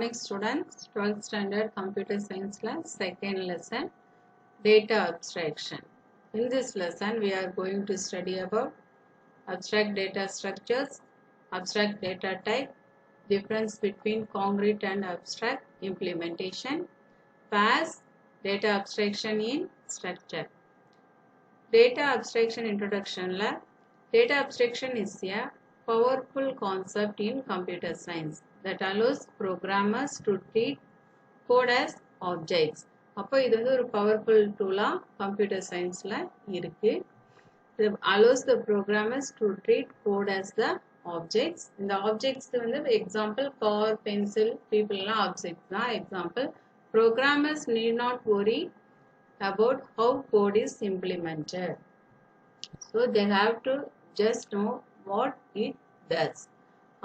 morning students, 12th standard computer science class, second lesson, data abstraction. In this lesson, we are going to study about abstract data structures, abstract data type, difference between concrete and abstract implementation, PAS, data abstraction in structure. Data abstraction introduction la, data abstraction is a powerful concept in computer science that allows programmers to treat code as objects. அப்போ இது வந்து ஒரு powerful டூலாக computer சயின்ஸில் இருக்கு. It allows the programmers to treat code as the objects. இந்த objects வந்து example car, pencil, people எல்லாம் objects தான் example. Programmers need not worry about how code is implemented. So they have to just know what it does.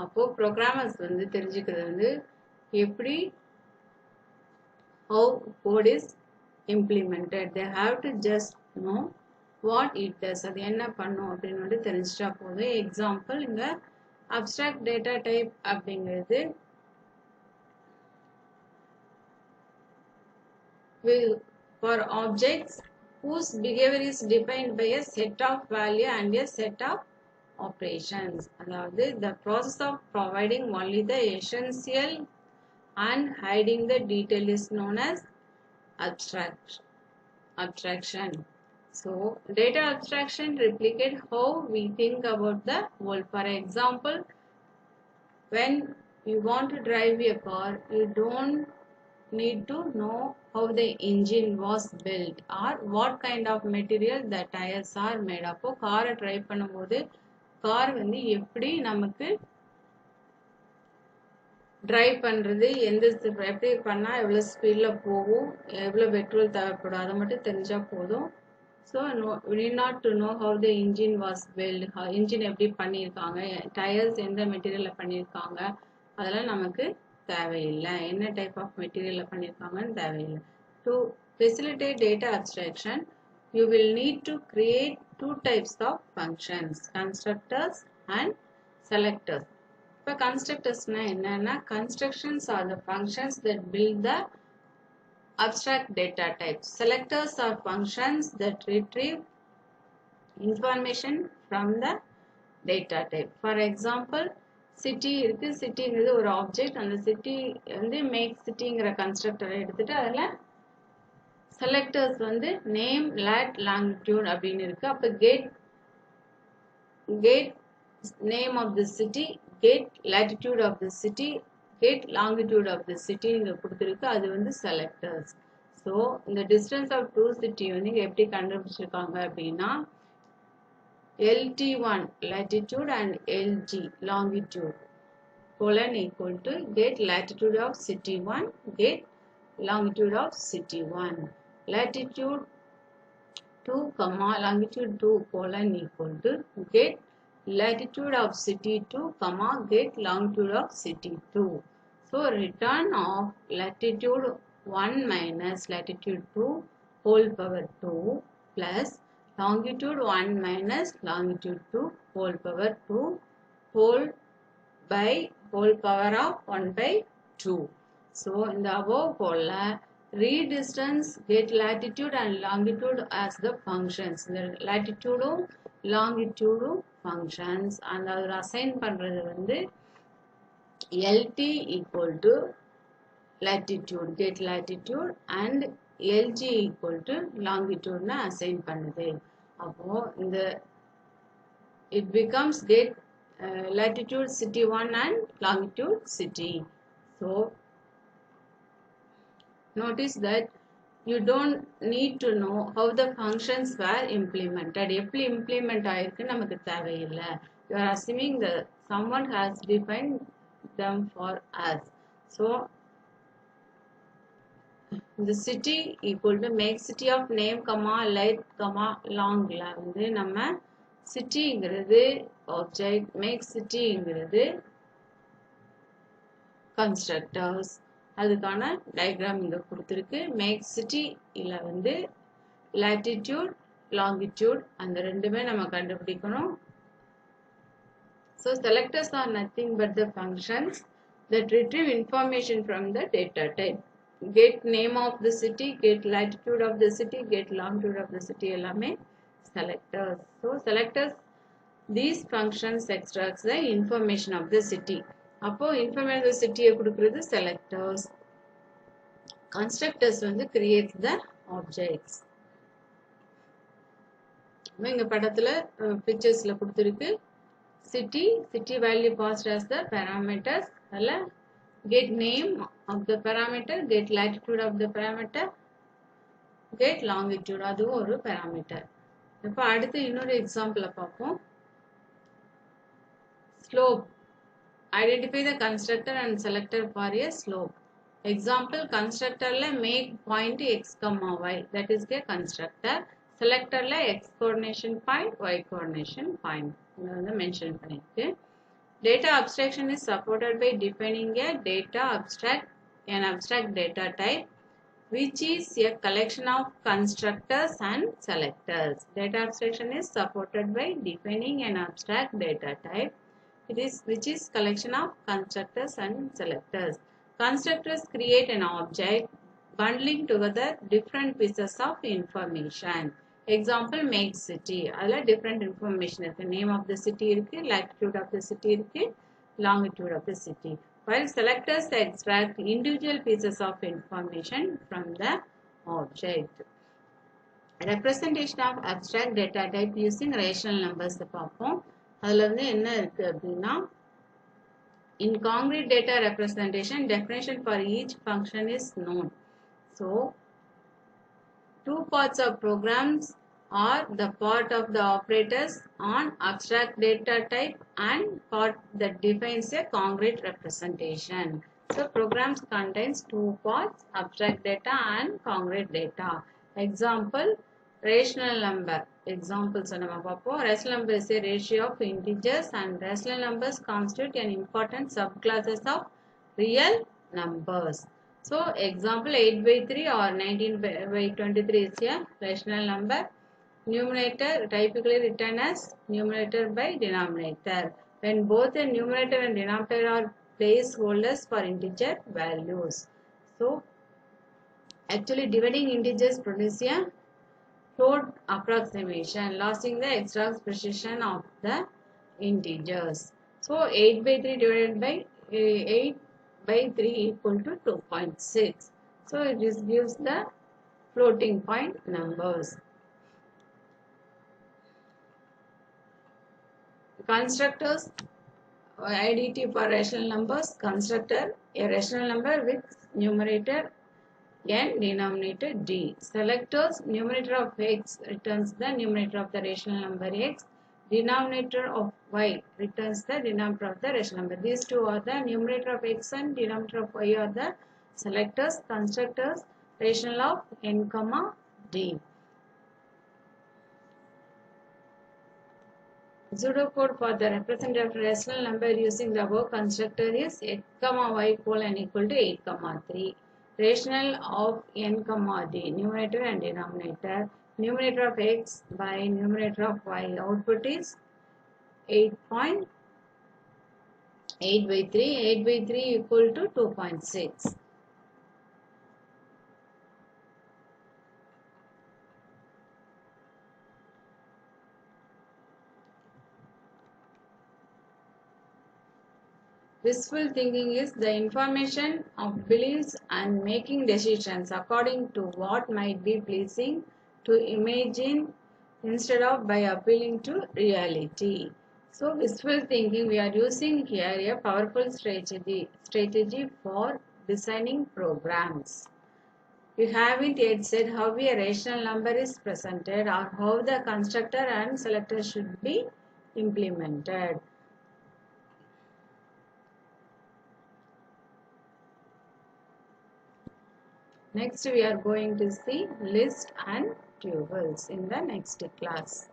அப்போ programmers வந்து தெரிஞ்சுக்கிறது வந்து எப்படி how code is implemented. They have to just know what it does. அது என்ன பண்ணும் அப்படின்னு வந்து தெரிஞ்சிட்டா போதும். எக்ஸாம்பிள் இங்க abstract data type அப்படிங்கிறது for objects whose behavior is defined by a set of value and a set of operations. அதாவது the process of providing only the essential and hiding the detail is known as abstraction. So data abstraction replicate how we think about the world. For example, when you want to drive a car, you don't need to know how the engine was built or what kind of material the tires are made of. காரை drive பண்ணும்போது car வந்து எப்படி நமக்கு drive பண்ணுறது, எப்படி பண்ணால் எவ்வளோ ஸ்பீடில் போகும், எவ்வளோ பெட்ரோல் தேவைப்படும், அதை மட்டும் தெரிஞ்சால் போதும். So we need not to know how the engine was built, engine எப்படி பண்ணியிருக்காங்க, டயர்ஸ் எந்த மெட்டீரியலில் பண்ணியிருக்காங்க, அதெல்லாம் நமக்கு தேவையில்லை. என்ன டைப் ஆஃப் மெட்டீரியலில் பண்ணியிருக்காங்கன்னு தேவையில்லை. To facilitate data abstraction you will need to create two types of functions, constructors and selectors. இப்போ constructorsனா என்னன்னா, constructions are the functions that build the abstract data types. Selectors are functions that retrieve information from the data type. For example, city இருக்கு, சிட்டிங்கிறது ஒரு object. அந்த city வந்து make சிட்டிங்கிற கன்ஸ்ட்ரக்டரை எடுத்துட்டு அதில் selectors வந்து name, lat, longitude அப்படின்னு இருக்கு. அப்போ get name of the city, get latitude of the city, get longitude of the city இங்க கொடுத்துருக்கு. அது வந்து செலக்டர்ஸ். ஸோ இந்த டிஸ்டன்ஸ் ஆஃப் டூ சிட்டி வந்து இங்கே எப்படி கண்டுபிடிச்சிருக்காங்க அப்படின்னா, LT1 latitude and LG longitude colon equal to get latitude of city 1, get longitude of city 1. Latitude 2 comma longitude 2 colon equal to get latitude of city 2 comma get longitude of city 2. So return of latitude 1 minus latitude 2 whole power 2 plus longitude 1 minus longitude 2 whole power 2 whole power of 1 by 2. So in the above போல read distance, get latitude and longitude as the functions. இந்த latitude longitude functions and அது assign பண்றது வந்து LT equal to latitude, get latitude and LG equal to longitude னா assign பண்ணுது. அப்போ இந்த it becomes get latitude city 1 and longitude city. So notice that you don't need to know how the functions were implemented. எப்படி implement ஆயிருக்கு நமக்கு தேவையில்லை. You are assuming that someone has defined them for us. So the city equal to make city of name comma light comma long ல வந்து நம்ம சிட்டிங்கிறது object, make சிட்டிங்கிறது constructors. அதுக்கான diagram இங்கே கொடுத்துருக்கு. மேக் சிட்டி இல்லை வந்து latitude, longitude அந்த ரெண்டுமே நம்ம கண்டுபிடிக்கணும். So selectors are nothing but the functions that retrieve information from the data type. Get name of the city, get latitude of the city, get longitude of the city எல்லாமே selectors. So selectors, these functions extracts the information of the city. அப்போ information of the city கொடுக்கிறது selectors. Constructors வந்து creates the objects. இங்க படத்துல picturesல கொடுத்திருக்கு city value passed as the parameters. அல்ல get name of the parameter, get latitude of the parameter, get longitude அதுவும் ஒரு parameter. இப்போ அடுத்து இன்னொரு எக்ஸாம்பிள பார்ப்போம். Slope. Identify the constructor and selector for a slope. Example, constructor la make point x comma y, that is the constructor. Selector la x coordination point, y coordination point. Mention பண்ணிருக்கு. Data abstraction is supported by defining a data abstract, an abstract data type, which is a collection of constructors and selectors. Data abstraction is supported by defining an abstract data type, which is collection of constructors and selectors. Constructors create an object bundling together different pieces of information. Example, make city. Alla different information irukku. Name of the city irukku, latitude of the city irukku, longitude of the city. While selectors extract individual pieces of information from the object. Representation of abstract data type using rational numbers பார்ப்போம். அதுல வந்து என்ன இருக்கு அப்படின்னா, in concrete data representation, definition for each function is known. So, two parts of programs are the part of the operators on abstract data type and part that defines a concrete representation. So, programs contains two parts, abstract data and concrete data. Example, rational number. Examples நம்ம பார்ப்போம். Rational number is a ratio of integers and rational numbers constitute an important subclasses of real numbers. So example 8 by 3 or 19 by 23 is a rational number. Numerator typically written as numerator by denominator. When both the numerator and denominator are placeholders for integer values. So actually dividing integers produce a float approximation, losing the exact precision of the integers. So 8 by 3 divided by 8 by 3 equal to 2.6. So this gives the floating point numbers. Constructors, IDT for rational numbers. Constructor, a rational number with numerator n, denominator d. Selectors, numerator of x returns the numerator of the rational number x. Denominator of y returns the denominator of the rational number. These two are the numerator of x and denominator of y are the selectors. Constructors, rational of n comma d. Pseudocode for the representative rational number using the above constructor is x comma y colon equal to 8 comma 3. Rational of n comma d, numerator and denominator. Numerator of x by numerator of y. Output is 8.8 by 3. 8 by 3 equal to 2.6. Wishful thinking is the information of beliefs and making decisions according to what might be pleasing to imagine instead of by appealing to reality. So wishful thinking, we are using here a powerful strategy for designing programs. We haven't yet said how a rational number is presented or how the constructor and selector should be implemented. Next, we are going to see list and tuples in the next class.